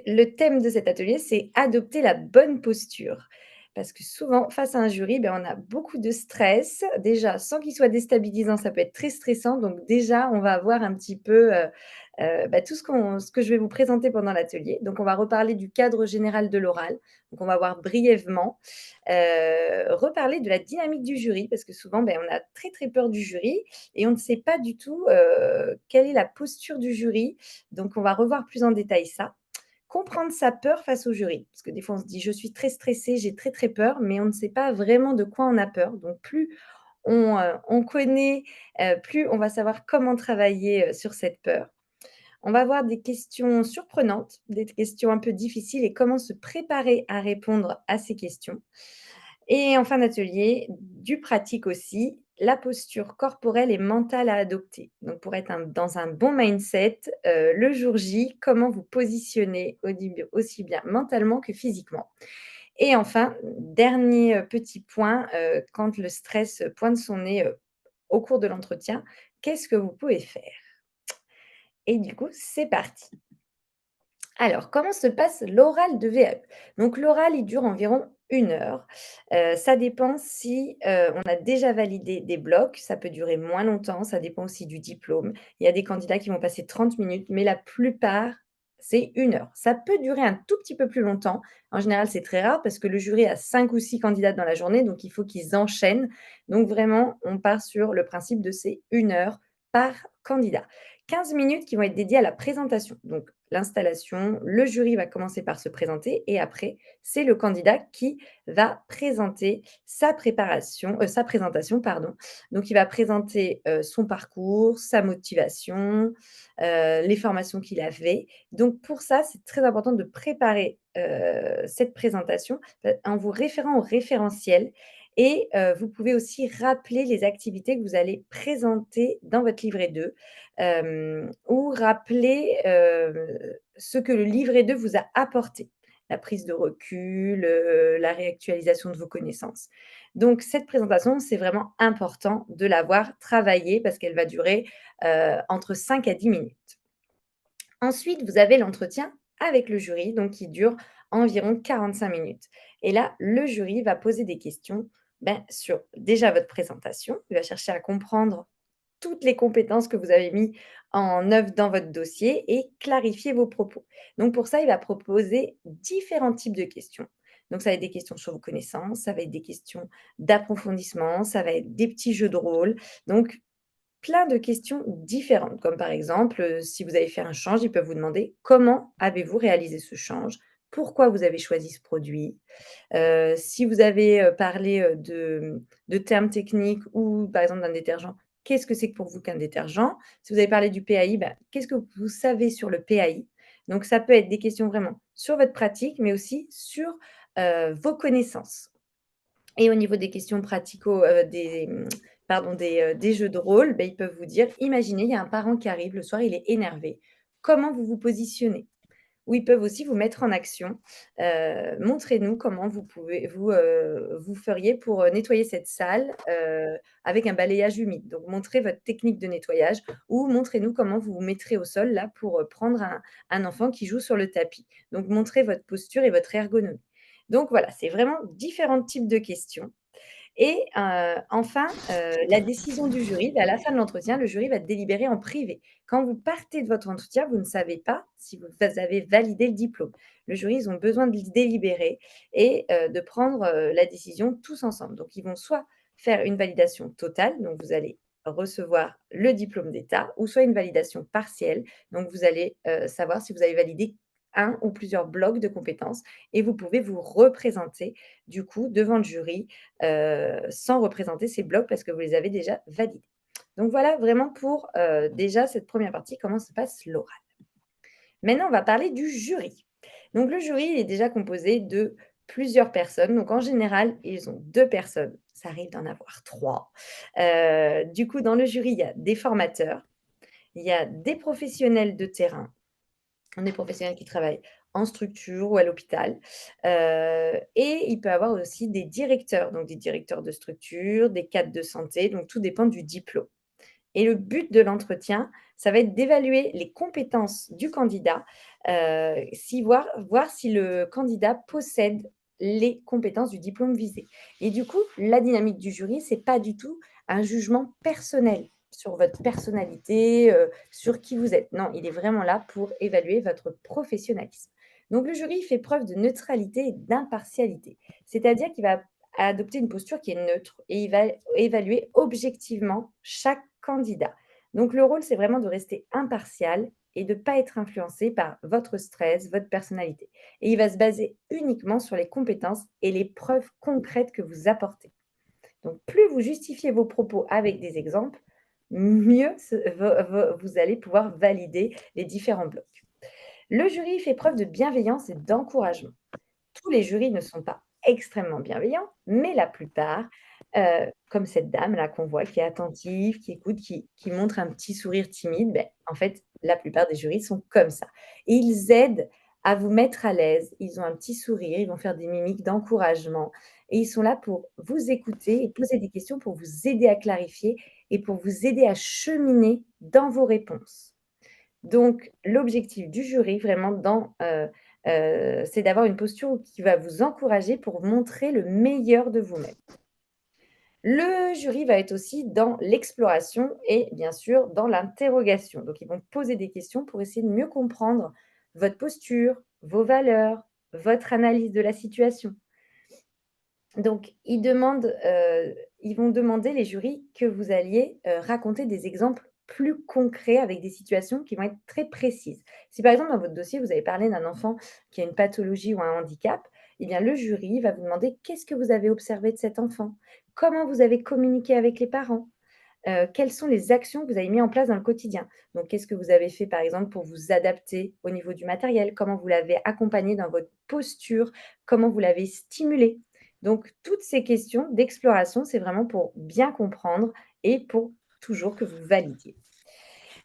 Le thème de cet atelier, c'est adopter la bonne posture. Parce que souvent, face à un jury, on a beaucoup de stress. Déjà, sans qu'il soit déstabilisant, ça peut être très stressant. Donc déjà, on va avoir un petit peu tout ce que je vais vous présenter pendant l'atelier. Donc, on va reparler du cadre général de l'oral. Donc, on va voir brièvement. Reparler de la dynamique du jury, parce que souvent, on a très, très peur du jury et on ne sait pas du tout quelle est la posture du jury. Donc, on va revoir plus en détail ça. Comprendre sa peur face au jury, parce que des fois on se dit: «Je suis très stressé, j'ai très, très peur», mais on ne sait pas vraiment de quoi on a peur. Donc plus on connaît, plus on va savoir comment travailler, sur cette peur. On va avoir des questions surprenantes, des questions un peu difficiles et comment se préparer à répondre à ces questions. Et en fin d'atelier, du pratique aussi, la posture corporelle et mentale à adopter. Donc pour être dans un bon mindset, le jour J, comment vous positionner aussi bien mentalement que physiquement. Et enfin, dernier, petit point, quand le stress pointe son nez, au cours de l'entretien, qu'est-ce que vous pouvez faire? Et du coup, c'est parti. Alors, comment se passe l'oral de VAE? Donc l'oral, il dure environ 1 heure. Ça dépend si, on a déjà validé des blocs, ça peut durer moins longtemps, ça dépend aussi du diplôme. Il y a des candidats qui vont passer 30 minutes, mais la plupart, c'est 1 heure. Ça peut durer un tout petit peu plus longtemps. En général, c'est très rare parce que le jury a 5 ou 6 candidats dans la journée, donc il faut qu'ils enchaînent. Donc vraiment, on part sur le principe de ces 1 heure par candidat. 15 minutes qui vont être dédiées à la présentation. Donc l'installation, le jury va commencer par se présenter et après, c'est le candidat qui va présenter sa présentation, pardon. Donc il va présenter, son parcours, sa motivation, les formations qu'il a fait. Donc pour ça, c'est très important de préparer, cette présentation, en vous référant au référentiel et vous pouvez aussi rappeler les activités que vous allez présenter dans votre livret 2, ou rappeler, ce que le livret 2 vous a apporté. La prise de recul, la réactualisation de vos connaissances. Donc cette présentation, c'est vraiment important de l'avoir travaillée parce qu'elle va durer, entre 5 à 10 minutes. Ensuite, vous avez l'entretien avec le jury, donc qui dure environ 45 minutes. Et là, le jury va poser des questions, sur déjà votre présentation. Il va chercher à comprendre toutes les compétences que vous avez mis en œuvre dans votre dossier et clarifier vos propos. Donc pour ça, il va proposer différents types de questions. Donc ça va être des questions sur vos connaissances, ça va être des questions d'approfondissement, ça va être des petits jeux de rôle. Donc plein de questions différentes, comme par exemple, si vous avez fait un change, ils peuvent vous demander: «Comment avez-vous réalisé ce change? Pourquoi vous avez choisi ce produit?» Si vous avez, parlé, de termes techniques ou par exemple d'un détergent, qu'est-ce que c'est que pour vous qu'un détergent? Si vous avez parlé du PAI, qu'est-ce que vous savez sur le PAI? Donc ça peut être des questions vraiment sur votre pratique, mais aussi sur, vos connaissances. Et au niveau des questions pratico pardon, des jeux de rôle, ils peuvent vous dire: «Imaginez, il y a un parent qui arrive le soir, il est énervé. Comment vous vous positionnez?» Ou ils peuvent aussi vous mettre en action. Montrez-nous comment vous feriez pour, nettoyer cette salle, avec un balayage humide. Donc montrez votre technique de nettoyage ou montrez-nous comment vous vous mettrez au sol là pour, prendre un enfant qui joue sur le tapis. Donc montrez votre posture et votre ergonomie. Donc voilà, c'est vraiment différents types de questions et enfin, la décision du jury, à la fin de l'entretien, le jury va délibérer en privé. Quand vous partez de votre entretien, vous ne savez pas si vous avez validé le diplôme. Le jury, ils ont besoin de délibérer et de prendre, la décision tous ensemble. Donc ils vont soit faire une validation totale, donc vous allez recevoir le diplôme d'État ou soit une validation partielle, donc vous allez, savoir si vous avez validé un ou plusieurs blocs de compétences et vous pouvez vous représenter du coup devant le jury sans représenter ces blocs parce que vous les avez déjà validés. Donc voilà vraiment pour, déjà cette première partie, comment se passe l'oral. Maintenant, on va parler du jury. Donc le jury, il est déjà composé de plusieurs personnes. Donc en général, ils ont 2 personnes. Ça arrive d'en avoir 3. Du coup, dans le jury, il y a des formateurs, il y a des professionnels de terrain, des professionnels qui travaillent en structure ou à l'hôpital, et il peut y avoir aussi des directeurs, donc des directeurs de structure, des cadres de santé, donc tout dépend du diplôme. Et le but de l'entretien, ça va être d'évaluer les compétences du candidat, si voir si le candidat possède les compétences du diplôme visé. Et du coup, la dynamique du jury, c'est pas du tout un jugement personnel sur votre personnalité, sur qui vous êtes. Non, il est vraiment là pour évaluer votre professionnalisme. Donc le jury, il fait preuve de neutralité et d'impartialité. C'est-à-dire qu'il va adopter une posture qui est neutre et il va évaluer objectivement chaque candidat. Donc le rôle, c'est vraiment de rester impartial et de ne pas être influencé par votre stress, votre personnalité. Et il va se baser uniquement sur les compétences et les preuves concrètes que vous apportez. Donc plus vous justifiez vos propos avec des exemples, mieux vous allez pouvoir valider les différents blocs. Le jury fait preuve de bienveillance et d'encouragement. Tous les jurys ne sont pas extrêmement bienveillants, mais la plupart, comme cette dame-là qu'on voit qui est attentive, qui écoute, qui montre un petit sourire timide, beh, en fait, la plupart des jurys sont comme ça et ils aident à vous mettre à l'aise. Ils ont un petit sourire, ils vont faire des mimiques d'encouragement et ils sont là pour vous écouter et poser des questions pour vous aider à clarifier et pour vous aider à cheminer dans vos réponses. Donc l'objectif du jury vraiment c'est d'avoir une posture qui va vous encourager pour montrer le meilleur de vous-même. Le jury va être aussi dans l'exploration et bien sûr dans l'interrogation. Donc ils vont poser des questions pour essayer de mieux comprendre votre posture, vos valeurs, votre analyse de la situation. Donc ils vont demander les jurys que vous alliez, raconter des exemples plus concrets avec des situations qui vont être très précises. Si par exemple dans votre dossier, vous avez parlé d'un enfant qui a une pathologie ou un handicap, eh bien le jury va vous demander: «Qu'est-ce que vous avez observé de cet enfant? Comment vous avez communiqué avec les parents? Quelles sont les actions que vous avez mis en place dans le quotidien?» Donc qu'est-ce que vous avez fait par exemple pour vous adapter au niveau du matériel? Comment vous l'avez accompagné dans votre posture? Comment vous l'avez stimulé? Donc toutes ces questions d'exploration, c'est vraiment pour bien comprendre et pour toujours que vous validiez.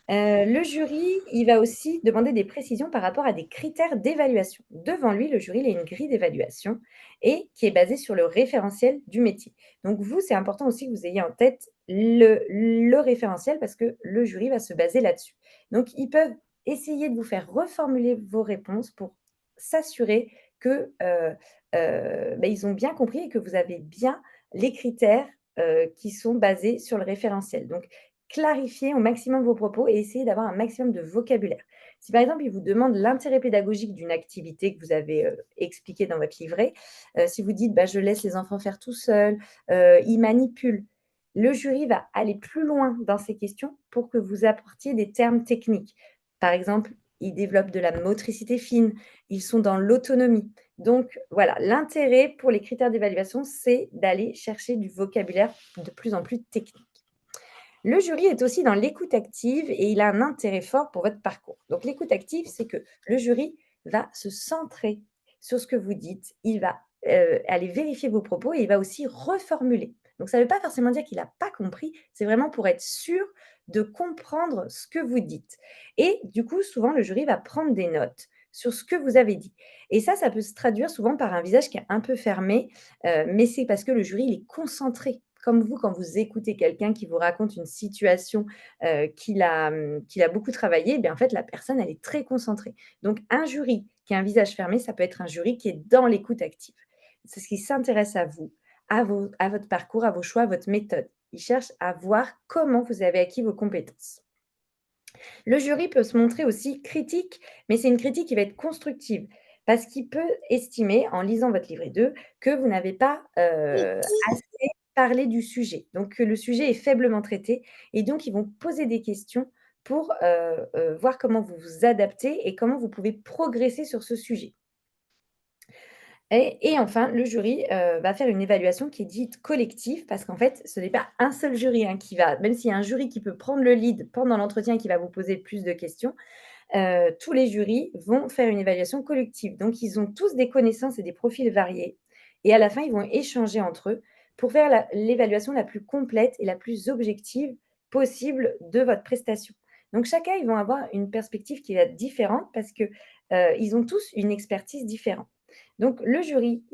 Le jury, il va aussi demander des précisions par rapport à des critères d'évaluation. Devant lui, le jury, il a une grille d'évaluation et qui est basée sur le référentiel du métier. Donc vous, c'est important aussi que vous ayez en tête le référentiel parce que le jury va se baser là-dessus. Donc ils peuvent essayer de vous faire reformuler vos réponses pour s'assurer que, ils ont bien compris et que vous avez bien les critères, qui sont basés sur le référentiel. Donc clarifiez au maximum vos propos et essayez d'avoir un maximum de vocabulaire. Si par exemple, il vous demande l'intérêt pédagogique d'une activité que vous avez, expliquée dans votre livret, si vous dites: «Bah, je laisse les enfants faire tout seuls, ils manipulent», le jury va aller plus loin dans ces questions pour que vous apportiez des termes techniques. Par exemple, ils développent de la motricité fine, ils sont dans l'autonomie. Donc voilà, l'intérêt pour les critères d'évaluation, c'est d'aller chercher du vocabulaire de plus en plus technique. Le jury est aussi dans l'écoute active et il a un intérêt fort pour votre parcours. Donc l'écoute active, c'est que le jury va se centrer sur ce que vous dites, il va, aller vérifier vos propos et il va aussi reformuler. Donc ça ne veut pas forcément dire qu'il n'a pas compris, c'est vraiment pour être sûr de comprendre ce que vous dites et du coup, souvent le jury va prendre des notes sur ce que vous avez dit et ça peut se traduire souvent par un visage qui est un peu fermé, mais c'est parce que le jury, il est concentré comme vous, quand vous écoutez quelqu'un qui vous raconte une situation, qu'il a beaucoup travaillé, en fait, la personne, elle est très concentrée. Donc un jury qui a un visage fermé, ça peut être un jury qui est dans l'écoute active. C'est ce qui s'intéresse à vous, à votre parcours, à vos choix, à votre méthode. Il cherche à voir comment vous avez acquis vos compétences. Le jury peut se montrer aussi critique, mais c'est une critique qui va être constructive parce qu'il peut estimer, en lisant votre livret 2, que vous n'avez pas, assez parlé du sujet, donc que le sujet est faiblement traité et donc ils vont poser des questions pour, voir comment vous vous adaptez et comment vous pouvez progresser sur ce sujet. Et enfin, le jury, va faire une évaluation qui est dite collective parce qu'en fait, ce n'est pas un seul jury, hein, qui va même s'il y a un jury qui peut prendre le lead pendant l'entretien et qui va vous poser plus de questions, tous les jurys vont faire une évaluation collective. Donc ils ont tous des connaissances et des profils variés et à la fin, ils vont échanger entre eux pour faire l'évaluation la plus complète et la plus objective possible de votre prestation. Donc chacun, ils vont avoir une perspective qui va être différente parce que, ils ont tous une expertise différente. Donc le jury,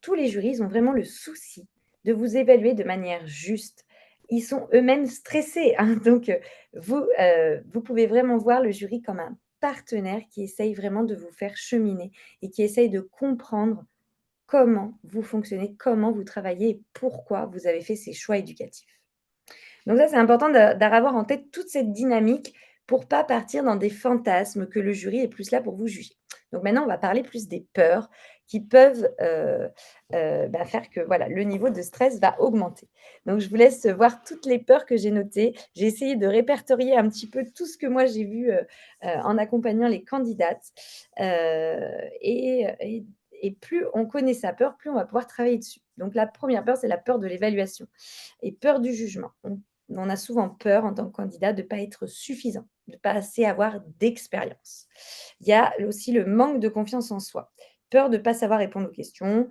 tous les jurys, ils ont vraiment le souci de vous évaluer de manière juste. Ils sont eux-mêmes stressés, hein, donc vous pouvez vraiment voir le jury comme un partenaire qui essaye vraiment de vous faire cheminer et qui essaye de comprendre comment vous fonctionnez, comment vous travaillez et pourquoi vous avez fait ces choix éducatifs. Donc ça, c'est important d'avoir en tête toute cette dynamique pour pas partir dans des fantasmes que le jury est plus là pour vous juger. Donc maintenant, on va parler plus des peurs qui peuvent, faire que voilà, le niveau de stress va augmenter. Donc je vous laisse voir toutes les peurs que j'ai notées. J'ai essayé de répertorier un petit peu tout ce que moi j'ai vu, en accompagnant les candidates, et plus on connaît sa peur, plus on va pouvoir travailler dessus. Donc la première peur, c'est la peur de l'évaluation et peur du jugement. On a souvent peur en tant que candidat de ne pas être suffisant, de ne pas assez avoir d'expérience. Il y a aussi le manque de confiance en soi, peur de ne pas savoir répondre aux questions,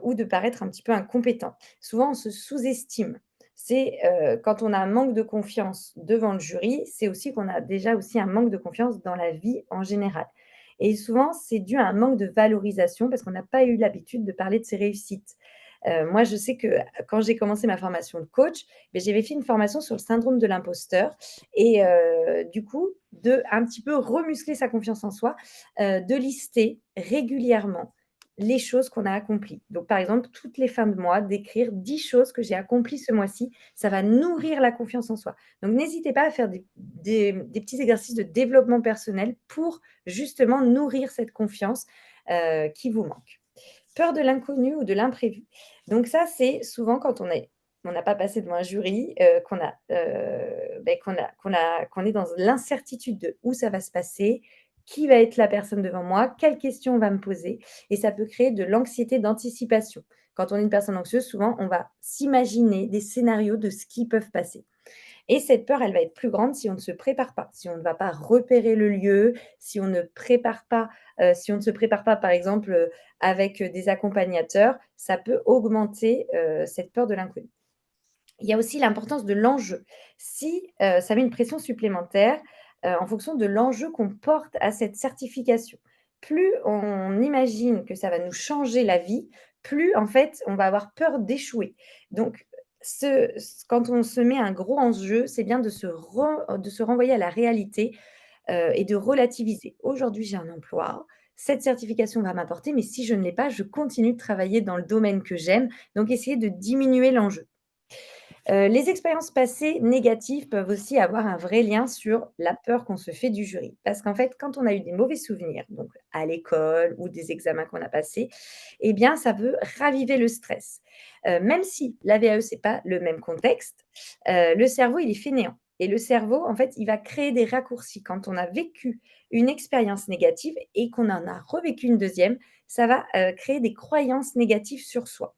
ou de paraître un petit peu incompétent. Souvent, on se sous-estime. C'est, quand on a un manque de confiance devant le jury, c'est aussi qu'on a déjà aussi un manque de confiance dans la vie en général et souvent, c'est dû à un manque de valorisation parce qu'on n'a pas eu l'habitude de parler de ses réussites. Moi, je sais que quand j'ai commencé ma formation de coach, j'avais fait une formation sur le syndrome de l'imposteur et du coup, de un petit peu remuscler sa confiance en soi, de lister régulièrement les choses qu'on a accomplies. Donc par exemple, toutes les fins de mois, d'écrire 10 choses que j'ai accomplies ce mois-ci, ça va nourrir la confiance en soi. Donc n'hésitez pas à faire des petits exercices de développement personnel pour justement nourrir cette confiance, qui vous manque. Peur de l'inconnu ou de l'imprévu. Donc ça, c'est souvent quand on n'a pas passé devant un jury, qu'on est dans l'incertitude de où ça va se passer, qui va être la personne devant moi, quelles questions on va me poser et ça peut créer de l'anxiété d'anticipation. Quand on est une personne anxieuse, souvent, on va s'imaginer des scénarios de ce qui peuvent passer. Et cette peur, elle va être plus grande si on ne se prépare pas, si on ne va pas repérer le lieu, si on ne prépare pas, si on ne se prépare pas, par exemple, avec, des accompagnateurs, ça peut augmenter, cette peur de l'inconnu. Il y a aussi l'importance de l'enjeu. Si, ça met une pression supplémentaire, en fonction de l'enjeu qu'on porte à cette certification. Plus on imagine que ça va nous changer la vie, plus en fait, on va avoir peur d'échouer. Donc quand on se met un gros enjeu, c'est bien de se renvoyer à la réalité, et de relativiser. Aujourd'hui, j'ai un emploi, cette certification va m'apporter, mais si je ne l'ai pas, je continue de travailler dans le domaine que j'aime, donc essayer de diminuer l'enjeu. Les expériences passées négatives peuvent aussi avoir un vrai lien sur la peur qu'on se fait du jury. Parce qu'en fait, quand on a eu des mauvais souvenirs, donc à l'école ou des examens qu'on a passés, eh bien, ça peut raviver le stress. Même si la VAE, c'est pas le même contexte, le cerveau, il est fainéant. Et le cerveau, en fait, il va créer des raccourcis. Quand on a vécu une expérience négative et qu'on en a revécu une deuxième, ça va créer des croyances négatives sur soi.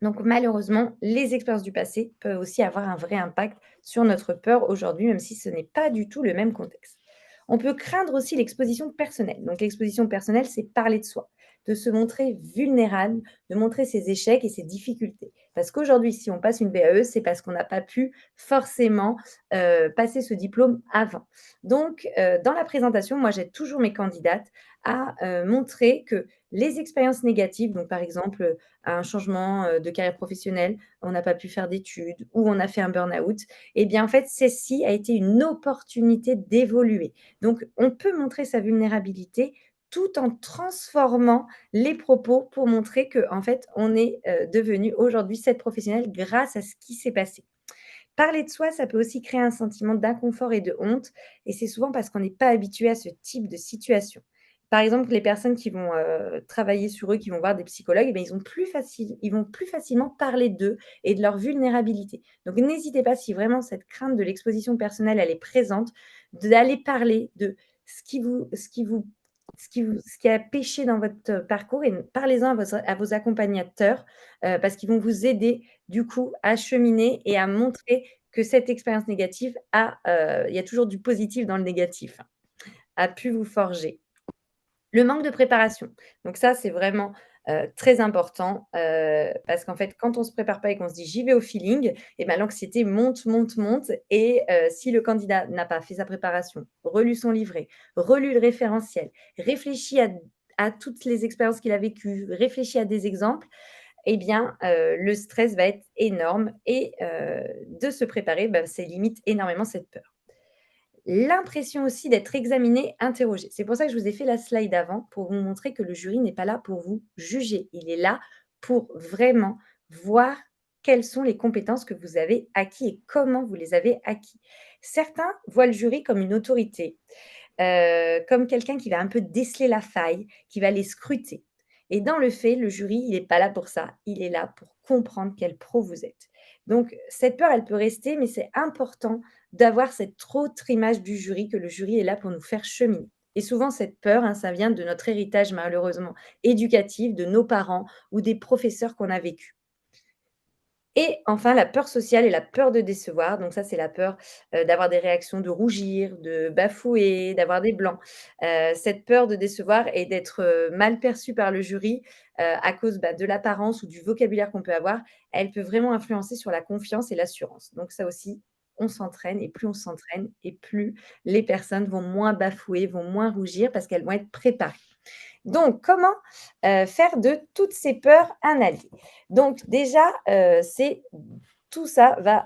Donc malheureusement, les expériences du passé peuvent aussi avoir un vrai impact sur notre peur aujourd'hui, même si ce n'est pas du tout le même contexte. On peut craindre aussi l'exposition personnelle. Donc l'exposition personnelle, c'est parler de soi, de se montrer vulnérable, de montrer ses échecs et ses difficultés. Parce qu'aujourd'hui, si on passe une VAE, c'est parce qu'on n'a pas pu forcément passer ce diplôme avant. Donc, dans la présentation, moi, j'aide toujours mes candidates à montrer que les expériences négatives, donc par exemple, un changement, de carrière professionnelle, on n'a pas pu faire d'études ou on a fait un burn-out et bien, en fait, celle-ci a été une opportunité d'évoluer. Donc on peut montrer sa vulnérabilité tout en transformant les propos pour montrer qu'en fait, on est, devenue aujourd'hui cette professionnelle grâce à ce qui s'est passé. Parler de soi, ça peut aussi créer un sentiment d'inconfort et de honte et c'est souvent parce qu'on n'est pas habitué à ce type de situation. Par exemple, les personnes qui vont, travailler sur eux, qui vont voir des psychologues, ils vont plus facilement parler d'eux et de leur vulnérabilité. Donc n'hésitez pas, si vraiment cette crainte de l'exposition personnelle, elle est présente, d'aller parler de ce qui a péché dans votre parcours et parlez-en à vos accompagnateurs, parce qu'ils vont vous aider du coup à cheminer et à montrer que cette expérience négative il y a toujours du positif dans le négatif, a pu vous forger. Le manque de préparation. Donc ça, c'est vraiment, très important, parce qu'en fait, quand on se prépare pas et qu'on se dit: «J'y vais au feeling» et ben, l'anxiété monte, monte, monte et si le candidat n'a pas fait sa préparation, relu son livret, relu le référentiel, réfléchi à toutes les expériences qu'il a vécues, réfléchi à des exemples et bien, le stress va être énorme et de se préparer, bah, ça limite énormément cette peur. L'impression aussi d'être examiné, interrogé. C'est pour ça que je vous ai fait la slide avant, pour vous montrer que le jury n'est pas là pour vous juger. Il est là pour vraiment voir quelles sont les compétences que vous avez acquis et comment vous les avez acquis. Certains voient le jury comme une autorité, comme quelqu'un qui va un peu déceler la faille, qui va les scruter. Et dans le fait, le jury, il n'est pas là pour ça. Il est là pour comprendre quel pro vous êtes. Donc, cette peur, elle peut rester, mais c'est important d'avoir cette autre image du jury, que le jury est là pour nous faire cheminer. Et souvent, cette peur, hein, ça vient de notre héritage, malheureusement, éducatif, de nos parents ou des professeurs qu'on a vécus. Et enfin, la peur sociale et la peur de décevoir. Donc ça, c'est la peur, d'avoir des réactions, de rougir, de bafouer, d'avoir des blancs. Cette peur de décevoir et d'être, mal perçu par le jury, à cause, bah, de l'apparence ou du vocabulaire qu'on peut avoir, elle peut vraiment influencer sur la confiance et l'assurance. Donc ça aussi, on s'entraîne et plus on s'entraîne et plus les personnes vont moins bafouer, vont moins rougir parce qu'elles vont être préparées. Donc, comment, faire de toutes ces peurs un allié? Donc déjà, c'est tout ça va,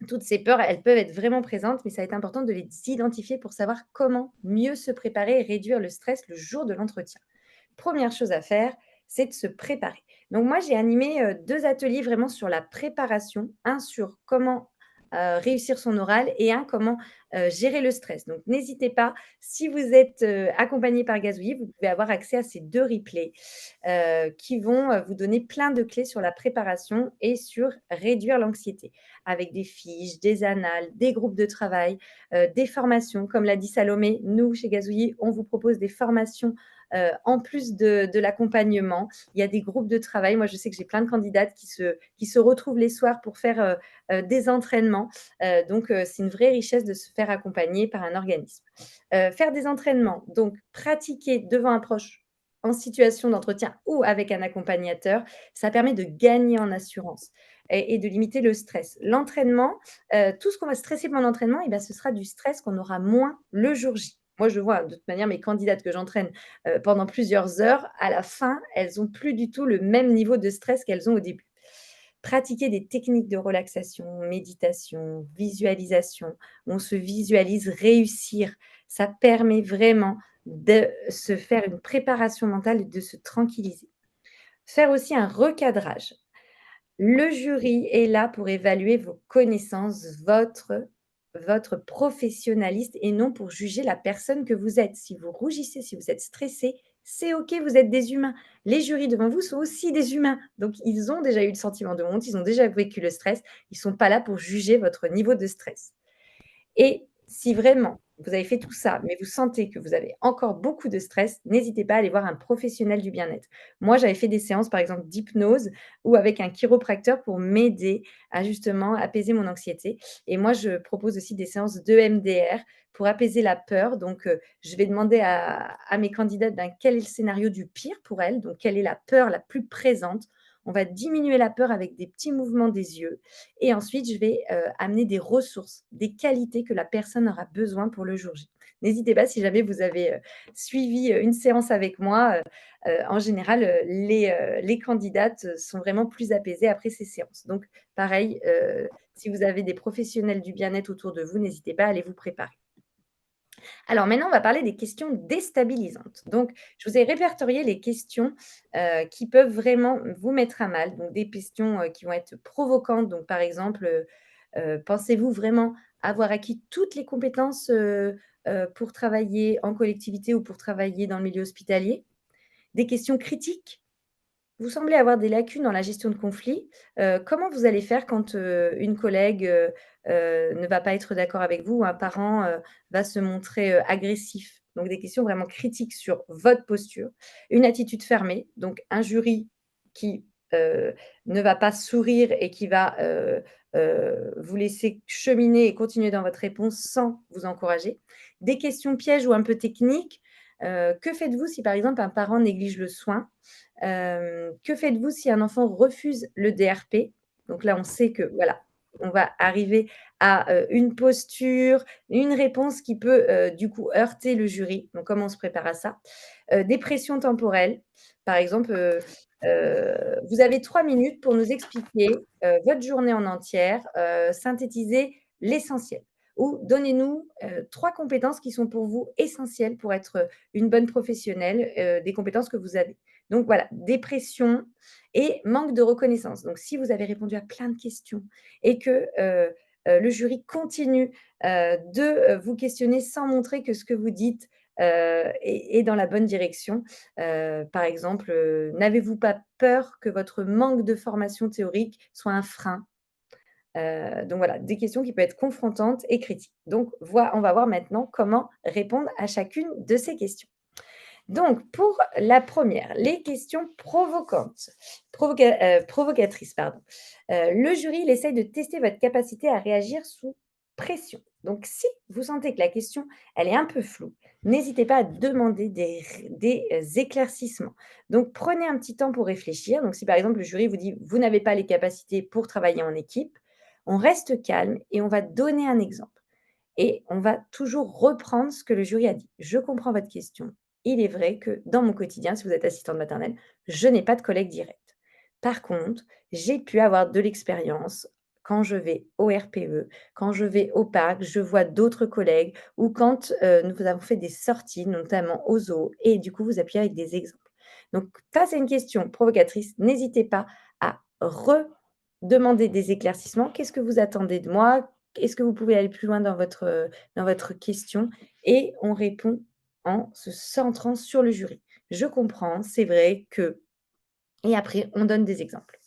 toutes ces peurs, elles peuvent être vraiment présentes, mais ça va être important de les identifier pour savoir comment mieux se préparer et réduire le stress le jour de l'entretien. Première chose à faire, c'est de se préparer. Donc moi, j'ai animé, 2 ateliers vraiment sur la préparation, un sur comment, réussir son oral et un comment, gérer le stress. Donc n'hésitez pas, si vous êtes, accompagné par Gazouillis, vous pouvez avoir accès à ces 2 replays, qui vont, vous donner plein de clés sur la préparation et sur réduire l'anxiété, avec des fiches, des annales, des groupes de travail, des formations. Comme l'a dit Salomé, nous, chez Gazouillis, on vous propose des formations en plus de l'accompagnement. Il y a des groupes de travail. Moi, je sais que j'ai plein de candidates qui se retrouvent les soirs pour faire des entraînements. Donc, c'est une vraie richesse de se faire accompagner par un organisme. Faire des entraînements, donc pratiquer devant un proche en situation d'entretien ou avec un accompagnateur, ça permet de gagner en assurance et de limiter le stress. L'entraînement, tout ce qu'on va stresser pendant l'entraînement, et ben, ce sera du stress qu'on aura moins le jour J. Moi, je vois de toute manière mes candidates que j'entraîne pendant plusieurs heures, à la fin, elles ont plus du tout le même niveau de stress qu'elles ont au début. Pratiquer des techniques de relaxation, méditation, visualisation, où on se visualise réussir, ça permet vraiment de se faire une préparation mentale et de se tranquilliser. Faire aussi un recadrage. Le jury est là pour évaluer vos connaissances, votre professionnalisme et non pour juger la personne que vous êtes. Si vous rougissez, si vous êtes stressé, c'est OK, vous êtes des humains. Les jurys devant vous sont aussi des humains. Donc, ils ont déjà eu le sentiment de honte, ils ont déjà vécu le stress. Ils ne sont pas là pour juger votre niveau de stress. Et si vraiment vous avez fait tout ça, mais vous sentez que vous avez encore beaucoup de stress, n'hésitez pas à aller voir un professionnel du bien-être. Moi, j'avais fait des séances, par exemple, d'hypnose ou avec un chiropracteur pour m'aider à justement apaiser mon anxiété. Et moi, je propose aussi des séances d'EMDR pour apaiser la peur. Donc, je vais demander à mes candidates, ben, quel est le scénario du pire pour elles, donc quelle est la peur la plus présente. On va diminuer la peur avec des petits mouvements des yeux et ensuite, je vais, amener des ressources, des qualités que la personne aura besoin pour le jour J. N'hésitez pas si jamais vous avez, suivi, une séance avec moi, en général, les candidates, sont vraiment plus apaisées après ces séances. Donc pareil, si vous avez des professionnels du bien-être autour de vous, n'hésitez pas à aller vous préparer. Alors maintenant, on va parler des questions déstabilisantes. Donc, je vous ai répertorié les questions, qui peuvent vraiment vous mettre à mal. Donc des questions, qui vont être provocantes. Donc par exemple, pensez-vous vraiment avoir acquis toutes les compétences, pour travailler en collectivité ou pour travailler dans le milieu hospitalier? Des questions critiques. Vous semblez avoir des lacunes dans la gestion de conflits. Comment vous allez faire quand, une collègue, ne va pas être d'accord avec vous ou un parent, va se montrer, agressif? Donc des questions vraiment critiques sur votre posture. Une attitude fermée, donc un jury qui, ne va pas sourire et qui va, vous laisser cheminer et continuer dans votre réponse sans vous encourager. Des questions pièges ou un peu techniques. Que faites-vous si, par exemple, un parent néglige le soin? Que faites-vous si un enfant refuse le DRP? Donc là, on sait que voilà, on va arriver à, une posture, une réponse qui peut, du coup heurter le jury. Donc comment on se prépare à ça? Des pressions temporelles. Par exemple, vous avez 3 minutes pour nous expliquer, votre journée en entière, synthétiser l'essentiel. ou donnez-nous 3 compétences qui sont pour vous essentielles pour être une bonne professionnelle, des compétences que vous avez. Donc voilà, dépression et manque de reconnaissance. Donc si vous avez répondu à plein de questions et que, le jury continue, de, vous questionner sans montrer que ce que vous dites, est dans la bonne direction, par exemple, n'avez-vous pas peur que votre manque de formation théorique soit un frein? Donc voilà, des questions qui peuvent être confrontantes et critiques. Donc on va voir maintenant comment répondre à chacune de ces questions. Donc pour la première, les questions provocatrices, pardon. Le jury, il essaye de tester votre capacité à réagir sous pression. Donc si vous sentez que la question, elle est un peu floue, n'hésitez pas à demander des éclaircissements. Donc prenez un petit temps pour réfléchir. Donc si par exemple le jury vous dit: «Vous n'avez pas les capacités pour travailler en équipe», on reste calme et on va donner un exemple. Et on va toujours reprendre ce que le jury a dit. «Je comprends votre question. Il est vrai que dans mon quotidien», si vous êtes assistante maternelle, «je n'ai pas de collègue direct. Par contre, j'ai pu avoir de l'expérience quand je vais au RPE, quand je vais au parc, je vois d'autres collègues ou quand, nous avons fait des sorties, notamment au zoo et du coup, vous appuyez avec des exemples». Donc face à une question provocatrice, n'hésitez pas à redemander des éclaircissements. «Qu'est-ce que vous attendez de moi? Est-ce que vous pouvez aller plus loin dans votre question?» Et on répond en se centrant sur le jury. «Je comprends, c'est vrai que» et après on donne des exemples.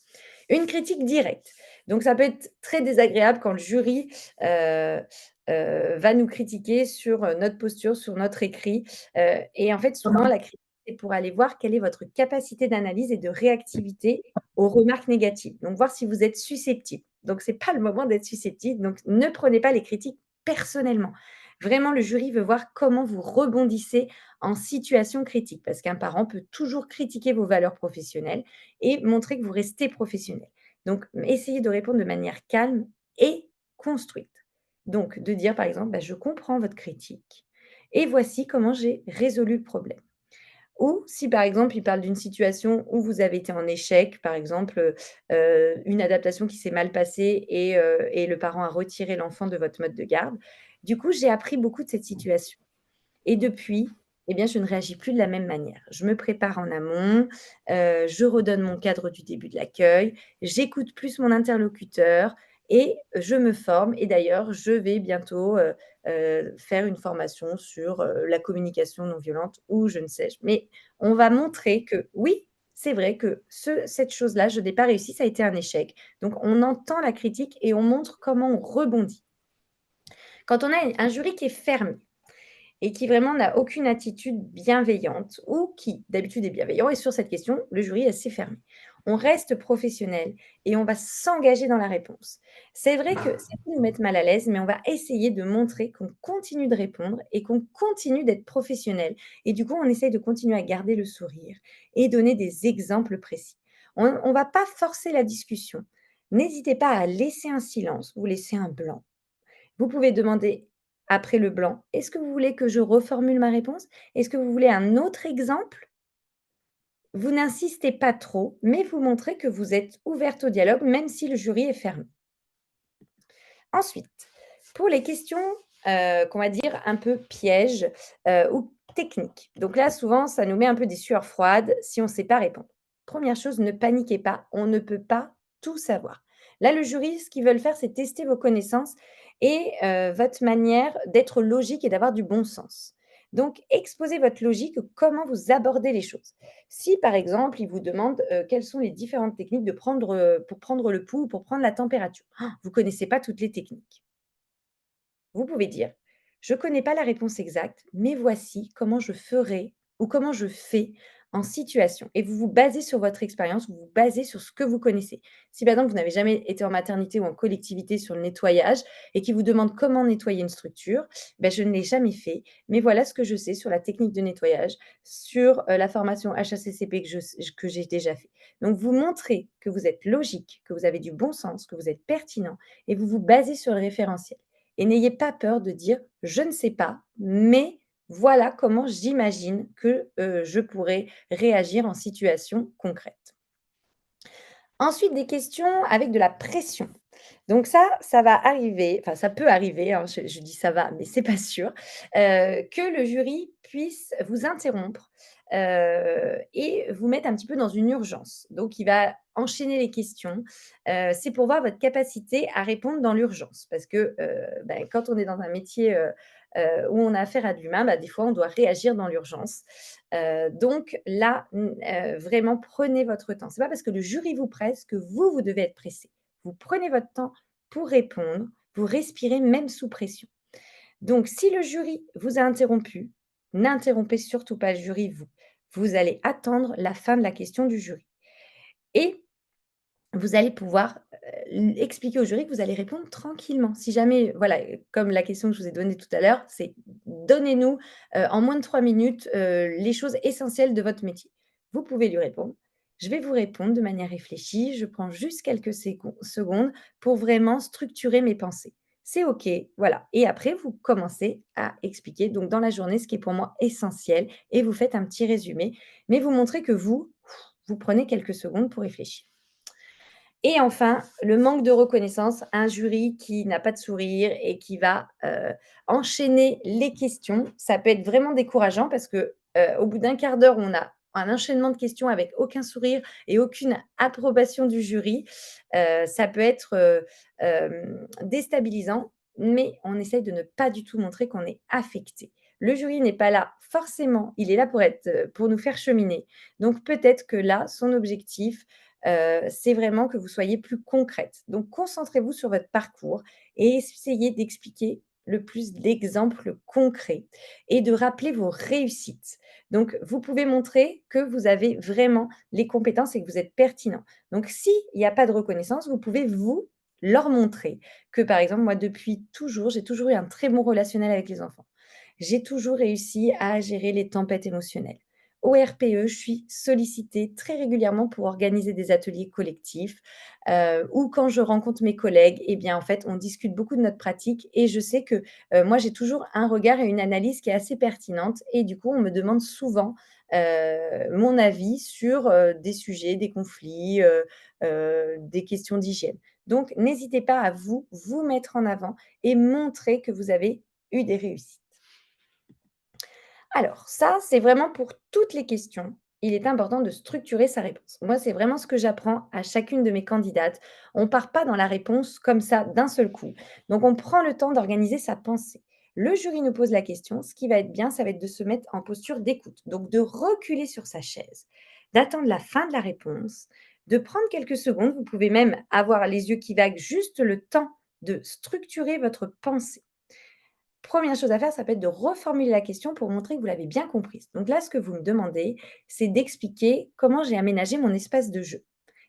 Une critique directe. Donc ça peut être très désagréable quand le jury, heu va nous critiquer sur, notre posture, sur notre écrit, et en fait souvent la critique, c'est pour aller voir quelle est votre capacité d'analyse et de réactivité aux remarques négatives. Donc voir si vous êtes susceptible. Donc c'est pas le moment d'être susceptible, donc ne prenez pas les critiques personnellement. Vraiment le jury veut voir comment vous rebondissez en situation critique, parce qu'un parent peut toujours critiquer vos valeurs professionnelles et montrer que vous restez professionnel. Donc, essayez de répondre de manière calme et construite. Donc, de dire par exemple: «Bah, je comprends votre critique et voici comment j'ai résolu le problème». Ou si par exemple, il parle d'une situation où vous avez été en échec, par exemple, une adaptation qui s'est mal passée et le parent a retiré l'enfant de votre mode de garde. Du coup, j'ai appris beaucoup de cette situation. Et depuis, eh bien, je ne réagis plus de la même manière. Je me prépare en amont, je redonne mon cadre du début de l'accueil, j'écoute plus mon interlocuteur et je me forme et d'ailleurs, je vais bientôt, faire une formation sur, la communication non violente ou je ne sais. Mais on va montrer que oui, c'est vrai que cette chose-là, je n'ai pas réussi, ça a été un échec. Donc on entend la critique et on montre comment on rebondit. Quand on a un jury qui est fermé, et qui vraiment n'a aucune attitude bienveillante ou qui d'habitude est bienveillant et sur cette question, le jury est assez fermé. On reste professionnel et on va s'engager dans la réponse. C'est vrai que ça peut nous mettre mal à l'aise, mais on va essayer de montrer qu'on continue de répondre et qu'on continue d'être professionnel et du coup, on essaye de continuer à garder le sourire et donner des exemples précis. On va pas forcer la discussion. N'hésitez pas à laisser un silence ou laisser un blanc. Vous pouvez demander après le blanc: «Est-ce que vous voulez que je reformule ma réponse? Est-ce que vous voulez un autre exemple?» Vous n'insistez pas trop, mais vous montrez que vous êtes ouverte au dialogue, même si le jury est fermé. Ensuite, pour les questions, qu'on va dire un peu pièges, ou techniques. Donc là, souvent, ça nous met un peu des sueurs froides si on ne sait pas répondre. Première chose, ne paniquez pas, on ne peut pas tout savoir. Là, le jury, ce qu'ils veulent faire, c'est tester vos connaissances et votre manière d'être logique et d'avoir du bon sens. Donc exposez votre logique, comment vous abordez les choses. Si, par exemple, ils vous demandent, quelles sont les différentes techniques pour prendre le pouls ou pour prendre la température. Vous connaissez pas toutes les techniques. Vous pouvez dire: «Je connais pas la réponse exacte, mais voici comment je ferai ou comment je fais en situation» et vous vous basez sur votre expérience, vous vous basez sur ce que vous connaissez. Si par exemple, vous n'avez jamais été en maternité ou en collectivité sur le nettoyage et qu'ils vous demandent comment nettoyer une structure, ben je ne l'ai jamais fait, mais voilà ce que je sais sur la technique de nettoyage, sur, la formation HACCP que j'ai déjà fait. Donc vous montrez que vous êtes logique, que vous avez du bon sens, que vous êtes pertinent et vous vous basez sur le référentiel. Et n'ayez pas peur de dire: «Je ne sais pas, mais voilà comment j'imagine que, je pourrais réagir en situation concrète». Ensuite, des questions avec de la pression. Donc ça va arriver, enfin ça peut arriver, hein, je dis ça va, mais c'est pas sûr, que le jury puisse vous interrompre, et vous mettre un petit peu dans une urgence. Donc il va enchaîner les questions, c'est pour voir votre capacité à répondre dans l'urgence. Parce que, quand on est dans un métier, où on a affaire à de l'humain, des fois on doit réagir dans l'urgence. Donc là, vraiment prenez votre temps. C'est pas parce que le jury vous presse que vous devez être pressé. Vous prenez votre temps pour répondre, vous respirez même sous pression. Donc si le jury vous a interrompu, n'interrompez surtout pas le jury, vous. Vous allez attendre la fin de la question du jury et vous allez pouvoir, expliquer au jury que vous allez répondre tranquillement. Si jamais, voilà, comme la question que je vous ai donnée tout à l'heure, c'est: «Donnez-nous, en moins de 3 minutes, les choses essentielles de votre métier». Vous pouvez lui répondre: «Je vais vous répondre de manière réfléchie, je prends juste quelques secondes pour vraiment structurer mes pensées». C'est OK, voilà, et après vous commencez à expliquer donc dans la journée ce qui est pour moi essentiel et vous faites un petit résumé, mais vous montrez que vous prenez quelques secondes pour réfléchir. Et enfin, le manque de reconnaissance, un jury qui n'a pas de sourire et qui va, enchaîner les questions. Ça peut être vraiment décourageant parce que, au bout d'un quart d'heure, on a un enchaînement de questions avec aucun sourire et aucune approbation du jury. Ça peut être, déstabilisant, mais on essaye de ne pas du tout montrer qu'on est affecté. Le jury n'est pas là forcément, il est là pour être, pour nous faire cheminer. Donc peut-être que là, son objectif, c'est vraiment que vous soyez plus concrète. Donc concentrez-vous sur votre parcours et essayez d'expliquer le plus d'exemples concrets et de rappeler vos réussites. Donc vous pouvez montrer que vous avez vraiment les compétences et que vous êtes pertinent. Donc s'il n'y a pas de reconnaissance, vous pouvez vous leur montrer que, par exemple, moi depuis toujours, j'ai toujours eu un très bon relationnel avec les enfants. J'ai toujours réussi à gérer les tempêtes émotionnelles. Au RPE, je suis sollicitée très régulièrement pour organiser des ateliers collectifs, ou quand je rencontre mes collègues, eh bien, en fait, on discute beaucoup de notre pratique et je sais que, moi, j'ai toujours un regard et une analyse qui est assez pertinente et du coup, on me demande souvent, mon avis sur, des sujets, des conflits, des questions d'hygiène. Donc n'hésitez pas à vous mettre en avant et montrer que vous avez eu des réussites. Alors ça, c'est vraiment pour toutes les questions. Il est important de structurer sa réponse. Moi, c'est vraiment ce que j'apprends à chacune de mes candidates. On ne part pas dans la réponse comme ça d'un seul coup. Donc, on prend le temps d'organiser sa pensée. Le jury nous pose la question. Ce qui va être bien, ça va être de se mettre en posture d'écoute. Donc, de reculer sur sa chaise, d'attendre la fin de la réponse, de prendre quelques secondes. Vous pouvez même avoir les yeux qui vaguent, juste le temps de structurer votre pensée. Première chose à faire, ça peut être de reformuler la question pour montrer que vous l'avez bien comprise. Donc là, ce que vous me demandez, c'est d'expliquer comment j'ai aménagé mon espace de jeu.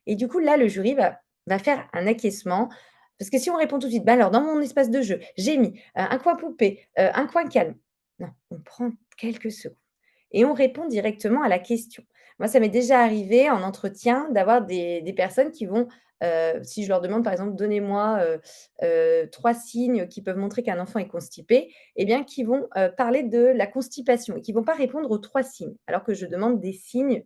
Et du coup, là, le jury va faire un acquiescement. Parce que si on répond tout de suite, bah alors, dans mon espace de jeu, j'ai mis un coin poupée, un coin calme. Non, on prend quelques secondes et on répond directement à la question. Moi, ça m'est déjà arrivé en entretien d'avoir des personnes qui vont, si je leur demande par exemple: «Donnez-moi, 3 signes qui peuvent montrer qu'un enfant est constipé», eh bien, qui vont, parler de la constipation et qui vont pas répondre aux 3 signes. Alors que je demande des signes,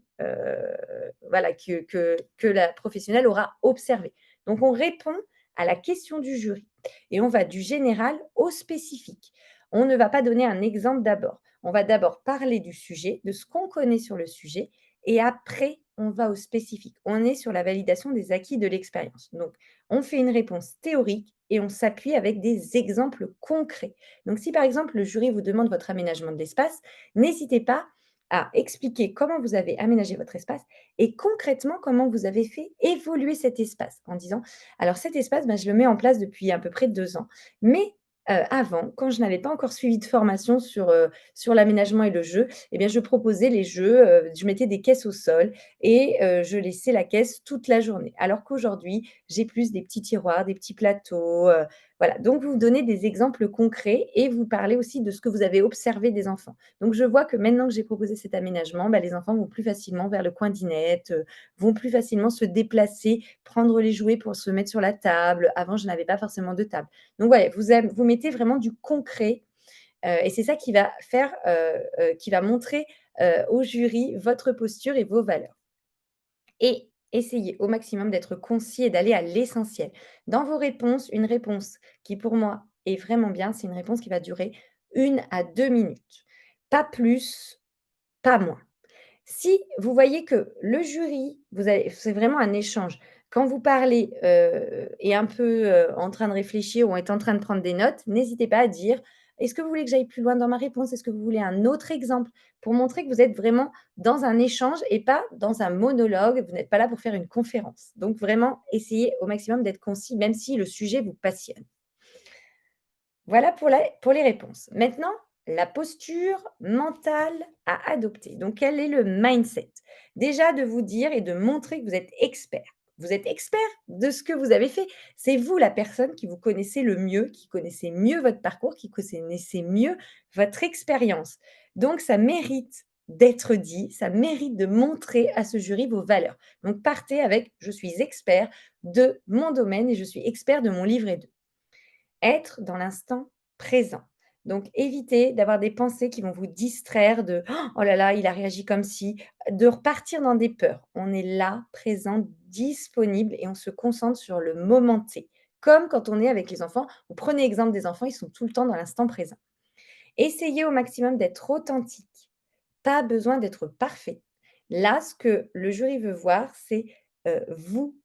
voilà, que la professionnelle aura observés. Donc on répond à la question du jury et on va du général au spécifique. On ne va pas donner un exemple d'abord. On va d'abord parler du sujet, de ce qu'on connaît sur le sujet et après on va au spécifique. On est sur la validation des acquis de l'expérience. Donc on fait une réponse théorique et on s'appuie avec des exemples concrets. Donc si par exemple le jury vous demande votre aménagement de l'espace, n'hésitez pas à expliquer comment vous avez aménagé votre espace et concrètement comment vous avez fait évoluer cet espace en disant: «Alors cet espace, je le mets en place depuis à peu près 2 ans, mais avant, quand je n'avais pas encore suivi de formation sur l'aménagement et le jeu, eh bien, je proposais les jeux, je mettais des caisses au sol et je laissais la caisse toute la journée. Alors qu'aujourd'hui, j'ai plus des petits tiroirs, des petits plateaux, voilà. Donc vous donnez des exemples concrets et vous parlez aussi de ce que vous avez observé des enfants. Donc je vois que maintenant que j'ai proposé cet aménagement, les enfants vont plus facilement vers le coin dinette, vont plus facilement se déplacer, prendre les jouets pour se mettre sur la table. Avant, je n'avais pas forcément de table. Donc voilà, vous mettez vraiment du concret, et c'est ça qui va faire, qui va montrer, au jury votre posture et vos valeurs. Et Essayez au maximum d'être concis et d'aller à l'essentiel. Dans vos réponses, une réponse qui pour moi est vraiment bien, c'est une réponse qui va durer 1 à 2 minutes. Pas plus, pas moins. Si vous voyez que le jury, vous avez c'est vraiment un échange. Quand vous parlez, est un peu, en train de réfléchir ou est en train de prendre des notes, n'hésitez pas à dire: «Est-ce que vous voulez que j'aille plus loin dans ma réponse? Est-ce que vous voulez un autre exemple?» pour montrer que vous êtes vraiment dans un échange et pas dans un monologue. Vous n'êtes pas là pour faire une conférence. Donc vraiment, essayez au maximum d'être concis, même si le sujet vous passionne. Voilà pour les réponses. Maintenant, la posture mentale à adopter. Donc, quel est le mindset? Déjà, de vous dire et de montrer que vous êtes expert. Vous êtes expert de ce que vous avez fait. C'est vous la personne qui vous connaissez le mieux, qui connaissez mieux votre parcours, qui connaissez mieux votre expérience. Donc, ça mérite d'être dit, ça mérite de montrer à ce jury vos valeurs. Donc, partez avec: «Je suis expert de mon domaine et je suis expert de mon livret 2». Être dans l'instant présent. Donc évitez d'avoir des pensées qui vont vous distraire de: «Oh là là, il a réagi comme si», de repartir dans des peurs. On est là, présent, disponible et on se concentre sur le moment T. Comme quand on est avec les enfants, vous prenez exemple des enfants, ils sont tout le temps dans l'instant présent. Essayez au maximum d'être authentique. Pas besoin d'être parfait. Là, ce que le jury veut voir, c'est, vous,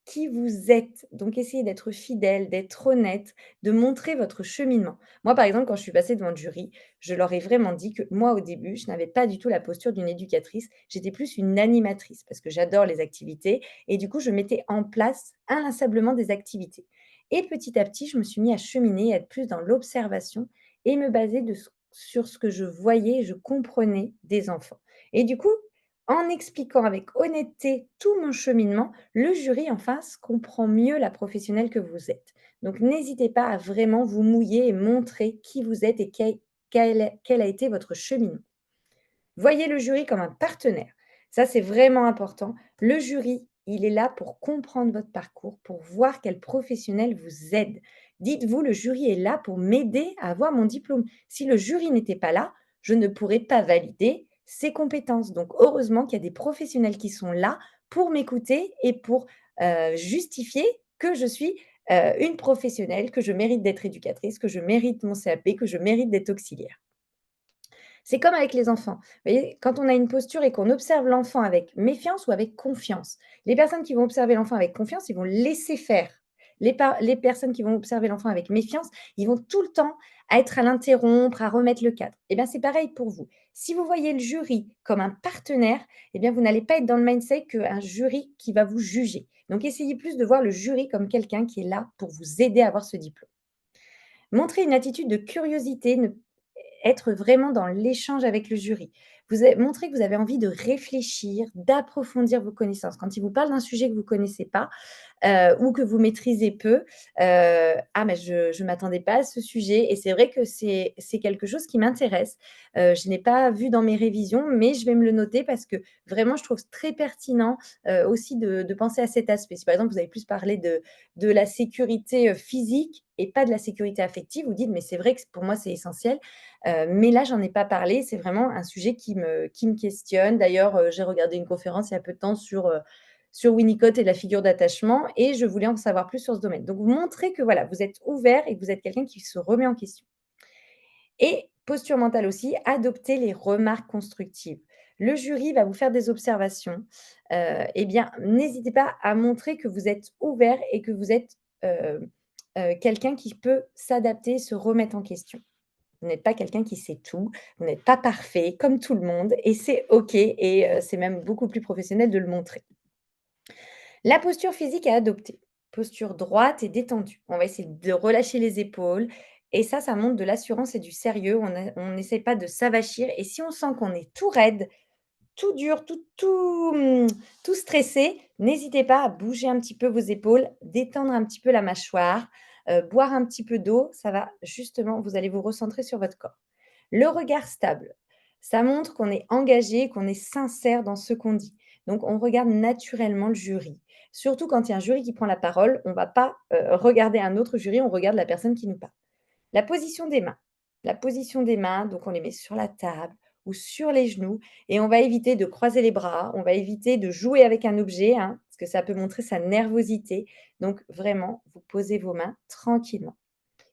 qui vous êtes. Donc essayez d'être fidèle, d'être honnête, de montrer votre cheminement. Moi, par exemple, quand je suis passée devant le jury, je leur ai vraiment dit que moi, au début, je n'avais pas du tout la posture d'une éducatrice, j'étais plus une animatrice parce que j'adore les activités et du coup, je mettais en place inlassablement des activités et petit à petit, je me suis mis à cheminer, à être plus dans l'observation et me baser sur ce que je voyais et je comprenais des enfants. Et du coup, en expliquant avec honnêteté tout mon cheminement, le jury en face comprend mieux la professionnelle que vous êtes. Donc n'hésitez pas à vraiment vous mouiller et montrer qui vous êtes et quel a été votre cheminement. Voyez le jury comme un partenaire. Ça, c'est vraiment important. Le jury, il est là pour comprendre votre parcours, pour voir quel professionnel vous aide. Dites-vous, le jury est là pour m'aider à avoir mon diplôme. Si le jury n'était pas là, je ne pourrais pas valider ses compétences. Donc, heureusement qu'il y a des professionnels qui sont là pour m'écouter et pour justifier que je suis une professionnelle, que je mérite d'être éducatrice, que je mérite mon CAP, que je mérite d'être auxiliaire. C'est comme avec les enfants. Vous voyez, quand on a une posture et qu'on observe l'enfant avec méfiance ou avec confiance. Les personnes qui vont observer l'enfant avec confiance, ils vont laisser faire. Les personnes qui vont observer l'enfant avec méfiance, ils vont tout le temps être à l'interrompre, à remettre le cadre. Eh bien, c'est pareil pour vous. Si vous voyez le jury comme un partenaire, eh bien, vous n'allez pas être dans le mindset qu'un jury qui va vous juger. Donc, essayez plus de voir le jury comme quelqu'un qui est là pour vous aider à avoir ce diplôme. Montrer une attitude de curiosité, être vraiment dans l'échange avec le jury. Vous avez montrez que vous avez envie de réfléchir, d'approfondir vos connaissances. Quand ils vous parlent d'un sujet que vous ne connaissez pas, ou que vous maîtrisez peu, «Ah mais je m'attendais pas à ce sujet et c'est vrai que c'est quelque chose qui m'intéresse. Je n'ai pas vu dans mes révisions, mais je vais me le noter parce que vraiment je trouve très pertinent, aussi de penser à cet aspect». Si par exemple vous avez plus parlé de la sécurité, physique et pas de la sécurité affective, vous dites: «Mais c'est vrai que pour moi c'est essentiel, mais là j'en ai pas parlé, c'est vraiment un sujet qui me questionne». D'ailleurs, j'ai regardé une conférence il y a peu de temps sur Winnicott et la figure d'attachement et je voulais en savoir plus sur ce domaine. Donc vous montrez que voilà, vous êtes ouvert et que vous êtes quelqu'un qui se remet en question. Et posture mentale aussi, adopter les remarques constructives. Le jury va vous faire des observations, eh bien, n'hésitez pas à montrer que vous êtes ouvert et que vous êtes, quelqu'un qui peut s'adapter, se remettre en question. Vous n'êtes pas quelqu'un qui sait tout, vous n'êtes pas parfait comme tout le monde et c'est OK et c'est même beaucoup plus professionnel de le montrer. La posture physique à adopter. Posture droite et détendue. On va essayer de relâcher les épaules et ça montre de l'assurance et du sérieux. On n'essaie pas de s'avachir et si on sent qu'on est tout raide, tout dur, tout stressé, n'hésitez pas à bouger un petit peu vos épaules, détendre un petit peu la mâchoire, boire un petit peu d'eau. Ça va justement, vous allez vous recentrer sur votre corps. Le regard stable, ça montre qu'on est engagé, qu'on est sincère dans ce qu'on dit. Donc on regarde naturellement le jury. Surtout quand il y a un jury qui prend la parole, on ne va pas, regarder un autre jury, on regarde la personne qui nous parle. La position des mains. La position des mains, donc on les met sur la table ou sur les genoux et on va éviter de croiser les bras, on va éviter de jouer avec un objet, hein, parce que ça peut montrer sa nervosité. Donc vraiment, vous posez vos mains tranquillement.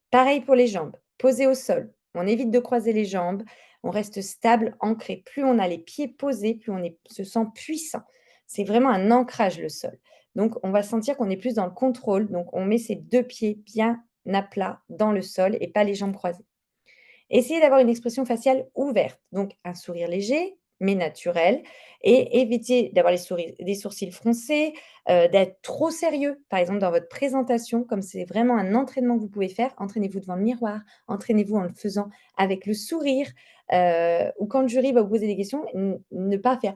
Pareil pour les jambes, posées au sol. On évite de croiser les jambes, on reste stable, ancré. Plus on a les pieds posés, plus se sent puissant. C'est vraiment un ancrage le sol. Donc on va sentir qu'on est plus dans le contrôle. Donc on met ses 2 pieds bien à plat dans le sol et pas les jambes croisées. Essayez d'avoir une expression faciale ouverte, donc un sourire léger, mais naturel, et évitez d'avoir les sourcils froncés, d'être trop sérieux. Par exemple, dans votre présentation, comme c'est vraiment un entraînement que vous pouvez faire, entraînez-vous devant le miroir, entraînez-vous en le faisant avec le sourire, ou quand le jury va vous poser des questions, ne pas faire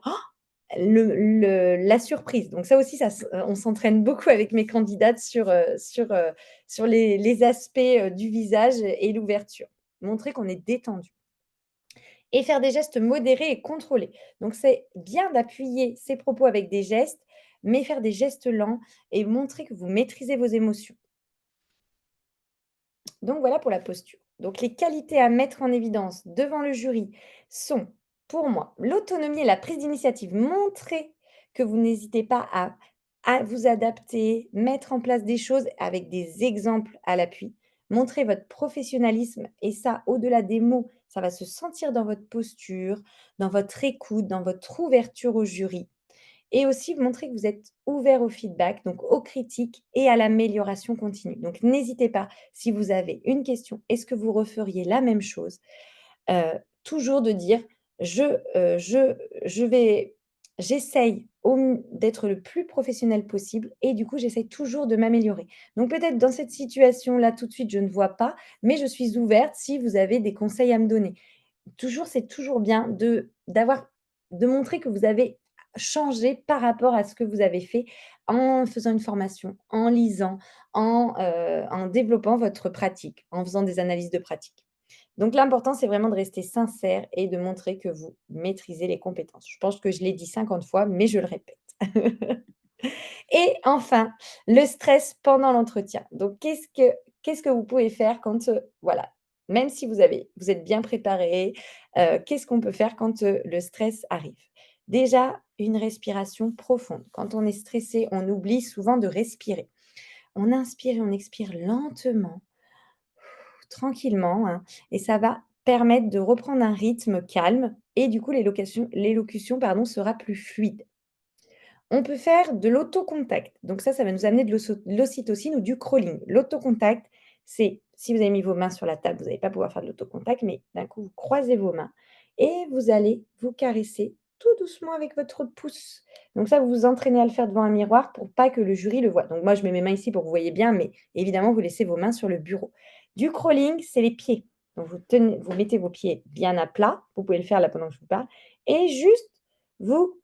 la surprise. Donc ça aussi, on s'entraîne beaucoup avec mes candidates sur les aspects, du visage et l'ouverture. Montrer qu'on est détendu et faire des gestes modérés et contrôlés. Donc c'est bien d'appuyer ses propos avec des gestes, mais faire des gestes lents et montrer que vous maîtrisez vos émotions. Donc voilà pour la posture. Donc les qualités à mettre en évidence devant le jury sont, pour moi, l'autonomie et la prise d'initiative. Montrez que vous n'hésitez pas à vous adapter, mettre en place des choses avec des exemples à l'appui. Montrez votre professionnalisme et ça, au-delà des mots, ça va se sentir dans votre posture, dans votre écoute, dans votre ouverture au jury. Et aussi montrer que vous êtes ouvert au feedback, donc aux critiques et à l'amélioration continue. Donc n'hésitez pas, si vous avez une question, est-ce que vous referiez la même chose? Toujours de dire: «Je, je vais j'essaye d'être le plus professionnel possible et du coup, j'essaye toujours de m'améliorer». Donc peut-être dans cette situation-là, tout de suite, je ne vois pas, mais je suis ouverte si vous avez des conseils à me donner. Toujours c'est toujours bien de montrer que vous avez changé par rapport à ce que vous avez fait en faisant une formation, en lisant, en développant votre pratique, en faisant des analyses de pratique. Donc l'important, c'est vraiment de rester sincère et de montrer que vous maîtrisez les compétences. Je pense que je l'ai dit 50 fois, mais je le répète. Et enfin, le stress pendant l'entretien. Donc qu'est-ce que vous pouvez faire quand, voilà, même si vous êtes bien préparé, qu'est-ce qu'on peut faire quand, le stress arrive? Déjà, une respiration profonde. Quand on est stressé, on oublie souvent de respirer. On inspire et on expire lentement, tranquillement, hein, et ça va permettre de reprendre un rythme calme et du coup l'élocution, pardon, sera plus fluide. On peut faire de l'autocontact. Donc ça va nous amener de l'ocytocine ou du crawling. L'autocontact, c'est si vous avez mis vos mains sur la table, vous n'allez pas pouvoir faire de l'autocontact, mais d'un coup, vous croisez vos mains et vous allez vous caresser tout doucement avec votre pouce. Donc ça, vous vous entraînez à le faire devant un miroir pour pas que le jury le voie. Donc moi, je mets mes mains ici pour que vous voyez bien, mais évidemment, vous laissez vos mains sur le bureau. Du crawling, c'est les pieds. Donc vous mettez vos pieds bien à plat. Vous pouvez le faire là pendant que je vous parle. Et juste, vous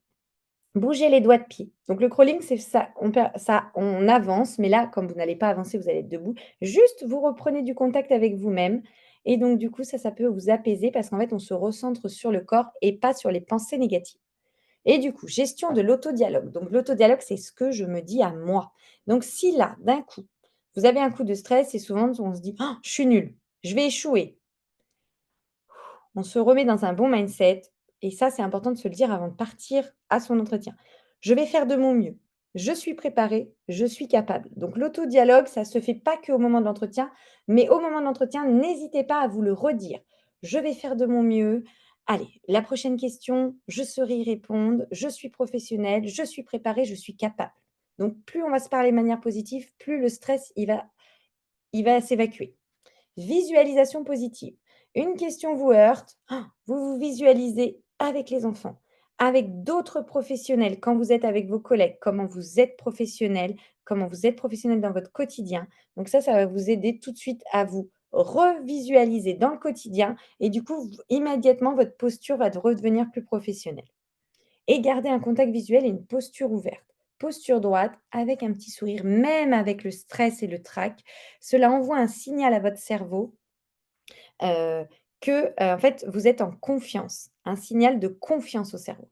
bougez les doigts de pied. Donc le crawling, c'est ça, on avance, mais là, comme vous n'allez pas avancer, vous allez être debout. Juste, vous reprenez du contact avec vous-même et donc du coup, ça peut vous apaiser parce qu'en fait, on se recentre sur le corps et pas sur les pensées négatives. Et du coup, gestion de l'autodialogue. Donc l'autodialogue, c'est ce que je me dis à moi. Donc si là, d'un coup, vous avez un coup de stress et souvent on se dit: «Oh, je suis nul, je vais échouer». On se remet dans un bon mindset et ça, c'est important de se le dire avant de partir à son entretien. Je vais faire de mon mieux. Je suis préparée, je suis capable. Donc l'autodialogue, ça se fait pas qu'au moment de l'entretien, mais au moment de l'entretien, n'hésitez pas à vous le redire. Je vais faire de mon mieux. Allez, la prochaine question, je saurai y répondre. Je suis professionnelle, je suis préparée, je suis capable. Donc plus on va se parler de manière positive, plus le stress, il va s'évacuer. Visualisation positive. Une question vous heurte, vous vous visualisez avec les enfants, avec d'autres professionnels, quand vous êtes avec vos collègues, comment vous êtes professionnel dans votre quotidien. Donc ça va vous aider tout de suite à vous revisualiser dans le quotidien et du coup, immédiatement, votre posture va redevenir plus professionnelle. Et garder un contact visuel et une posture ouverte. Posture droite avec un petit sourire, même avec le stress et le trac. Cela envoie un signal à votre cerveau heu, que, en fait, vous êtes en confiance, un signal de confiance au cerveau.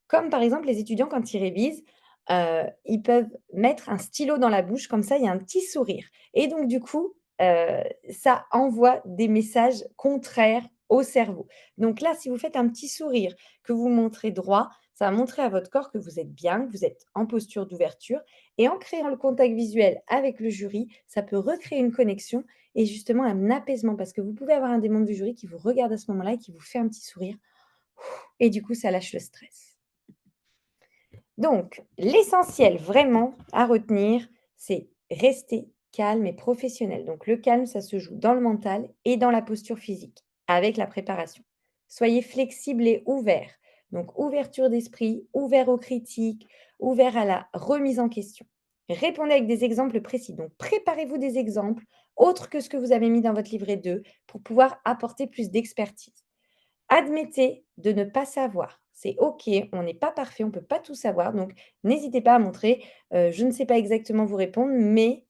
Comme par exemple les étudiants quand ils révisent, ils peuvent mettre un stylo dans la bouche, comme ça il y a un petit sourire et donc du coup, ça envoie des messages contraires au cerveau. Donc là, si vous faites un petit sourire, que vous montrez droit, ça va montrer à votre corps que vous êtes bien, que vous êtes en posture d'ouverture et en créant le contact visuel avec le jury, ça peut recréer une connexion et justement un apaisement parce que vous pouvez avoir un des membres du jury qui vous regarde à ce moment-là et qui vous fait un petit sourire et du coup, ça lâche le stress. Donc, l'essentiel vraiment à retenir, c'est rester calme et professionnel. Donc, le calme, ça se joue dans le mental et dans la posture physique, avec la préparation. Soyez flexible et ouvert. Donc, ouverture d'esprit, ouvert aux critiques, ouvert à la remise en question. Répondez avec des exemples précis. Donc, préparez-vous des exemples autres que ce que vous avez mis dans votre livret 2 pour pouvoir apporter plus d'expertise. Admettez de ne pas savoir. C'est OK, on n'est pas parfait, on ne peut pas tout savoir, donc n'hésitez pas à montrer, «Je ne sais pas exactement vous répondre, mais»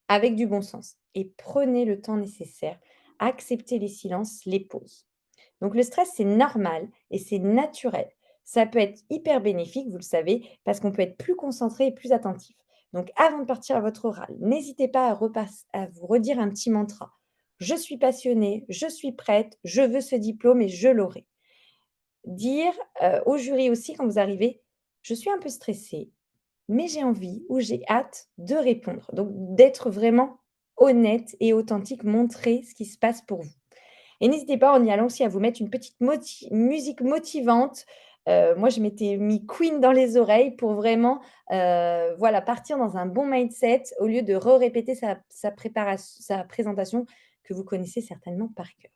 avec du bon sens et prenez le temps nécessaire. Acceptez les silences, les pauses. Donc le stress, c'est normal et c'est naturel. Ça peut être hyper bénéfique, vous le savez, parce qu'on peut être plus concentré et plus attentif. Donc avant de partir à votre oral, n'hésitez pas à vous redire un petit mantra. Je suis passionnée, je suis prête, je veux ce diplôme et je l'aurai. Dire au jury aussi quand vous arrivez, je suis un peu stressée, mais j'ai envie ou j'ai hâte de répondre. Donc d'être vraiment honnête et authentique, montrer ce qui se passe pour vous. Et n'hésitez pas en y allant aussi à vous mettre une petite musique motivante. Moi, je m'étais mis Queen dans les oreilles pour vraiment, voilà, partir dans un bon mindset au lieu de répéter sa présentation que vous connaissez certainement par cœur.